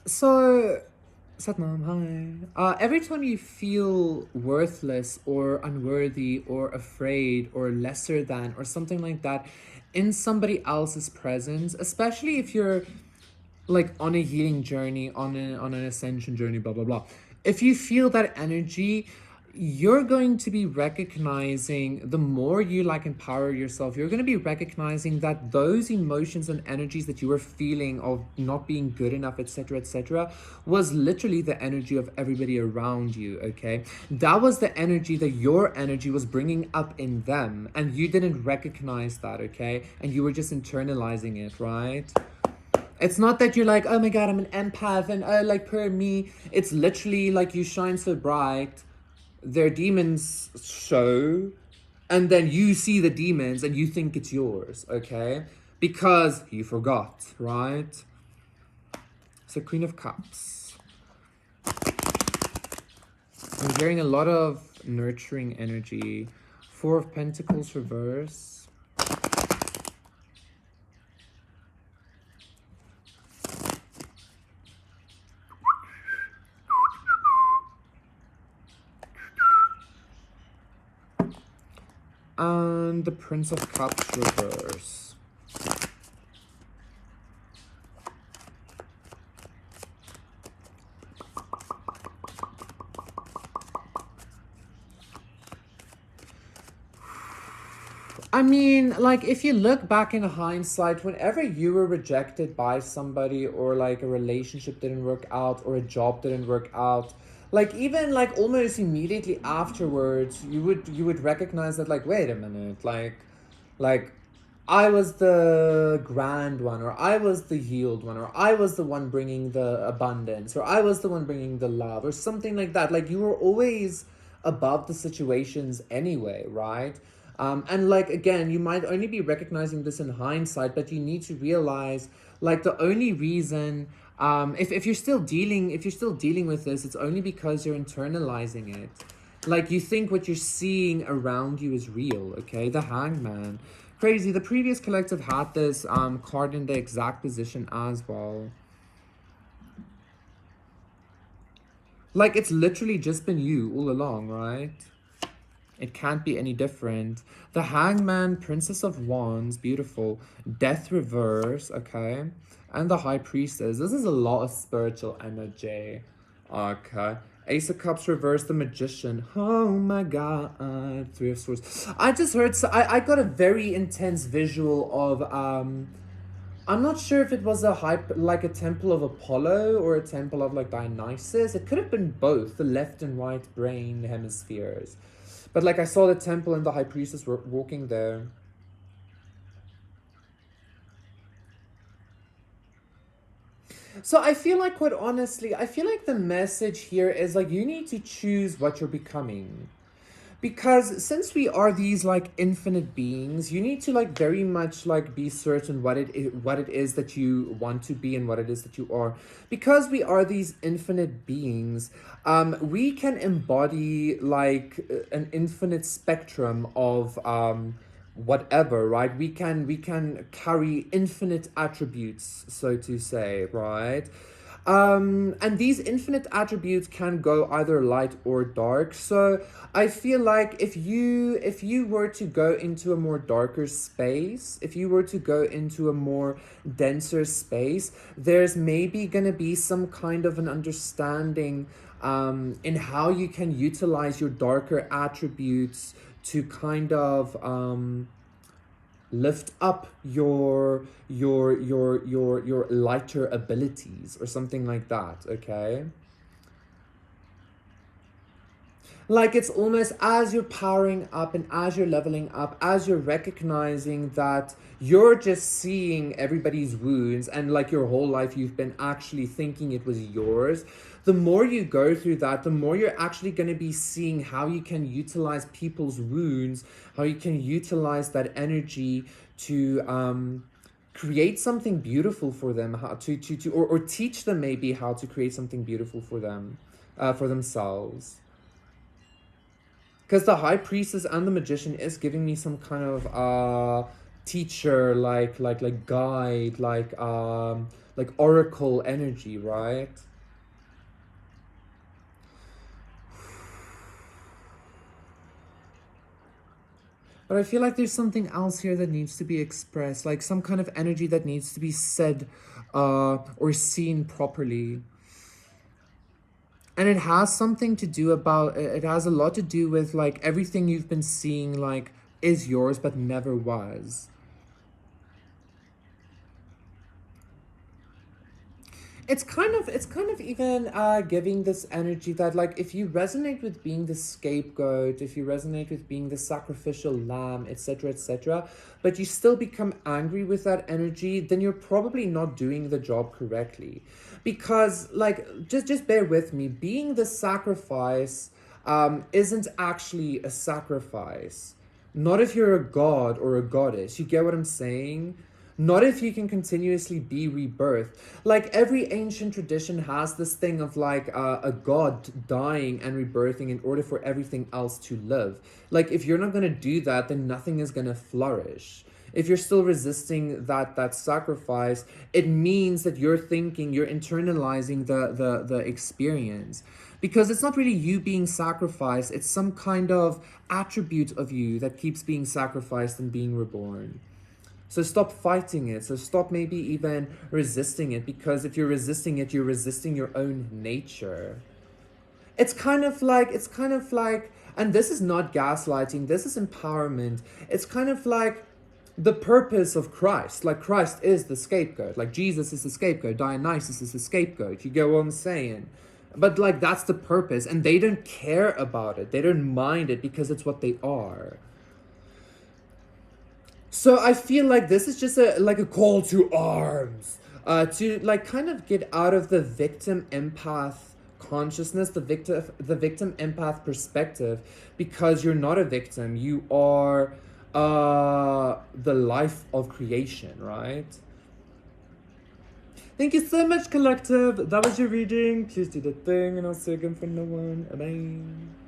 So, Satnam, hi. Every time you feel worthless or unworthy or afraid or lesser than or something like that in somebody else's presence, especially if you're like on a healing journey, on an ascension journey, blah blah blah. If you feel that energy, you're going to be recognizing the more you like empower yourself, you're going to be recognizing that those emotions and energies that you were feeling of not being good enough, etc., was literally the energy of everybody around you. Okay, that was the energy that your energy was bringing up in them, and you didn't recognize that. Okay, and you were just internalizing it, right? It's not that you're like, oh my god, I'm an empath and oh, like, per me. It's literally like you shine so bright, their demons show, and then you see the demons and you think it's yours, okay? Because you forgot, right? So, Queen of Cups. I'm hearing a lot of nurturing energy. Four of Pentacles reverse. And the Prince of Cups reverse. I mean, like, if you look back in hindsight, whenever you were rejected by somebody, or like a relationship didn't work out, or a job didn't work out, like, even like almost immediately afterwards, you would recognize that, like, wait a minute, like I was the grand one, or I was the healed one, or I was the one bringing the abundance, or I was the one bringing the love, or something like that. Like, you were always above the situations anyway, right? And like, again, you might only be recognizing this in hindsight, but you need to realize, like, the only reason, if you're still dealing with this, it's only because you're internalizing it. Like, you think what you're seeing around you is real, okay? The Hangman. Crazy. The previous collective had this card in the exact position as well. Like, it's literally just been you all along, right? It can't be any different. The Hangman, Princess of Wands, beautiful. Death reverse, okay? And the High Priestess. This is a lot of spiritual energy. Okay. Ace of Cups reverse, the Magician. Oh my god. Three of Swords. I just heard, so I got a very intense visual of, I'm not sure if it was like a temple of Apollo or a temple of like Dionysus. It could have been both, the left and right brain hemispheres. But like, I saw the temple and the high priestess were walking there. So I feel like, quite honestly, I feel like the message here is like, you need to choose what you're becoming. Because since we are these like infinite beings, you need to like very much like be certain what it is that you want to be and what it is that you are. Because we are these infinite beings, we can embody like an infinite spectrum of whatever, right? We can carry infinite attributes, so to say, right? And these infinite attributes can go either light or dark. So I feel like, if you were to go into a more darker space, if you were to go into a more denser space, there's maybe gonna be some kind of an understanding in how you can utilize your darker attributes to kind of lift up your lighter abilities, or something like that, okay? Like, it's almost as you're powering up and as you're leveling up, as you're recognizing that you're just seeing everybody's wounds, and like your whole life you've been actually thinking it was yours. The more you go through that, the more you're actually going to be seeing how you can utilize people's wounds, how you can utilize that energy to create something beautiful for them, how or teach them maybe how to create something beautiful for them, for themselves. Because the high priestess and the magician is giving me some kind of teacher, like guide, like like oracle energy, right? But I feel like there's something else here that needs to be expressed, like some kind of energy that needs to be said or seen properly. And it has something to do about, it has a lot to do with like everything you've been seeing like is yours but never was. It's kind of even giving this energy that like if you resonate with being the scapegoat, if you resonate with being the sacrificial lamb, etc., etc., but you still become angry with that energy, then you're probably not doing the job correctly. Because like just bear with me, being the sacrifice isn't actually a sacrifice. Not if you're a god or a goddess. You get what I'm saying? Not if you can continuously be rebirthed. Like every ancient tradition has this thing of like a god dying and rebirthing in order for everything else to live. Like if you're not gonna do that, then nothing is gonna flourish. If you're still resisting that sacrifice, it means that you're thinking, you're internalizing the experience. Because it's not really you being sacrificed, it's some kind of attribute of you that keeps being sacrificed and being reborn. So stop fighting it. So stop maybe even resisting it, because if you're resisting it, you're resisting your own nature. It's kind of like, and this is not gaslighting, this is empowerment. It's kind of like the purpose of Christ. Like Christ is the scapegoat. Like Jesus is the scapegoat. Dionysus is the scapegoat. You get what I'm saying? But like that's the purpose, and they don't care about it. They don't mind it because it's what they are. So I feel like this is just a call to arms, to like kind of get out of the victim empath consciousness, the victim empath perspective, because you're not a victim. You are the life of creation, right? Thank you so much, collective. That was your reading. Please do the thing, and I'll see you again for no one. Bye.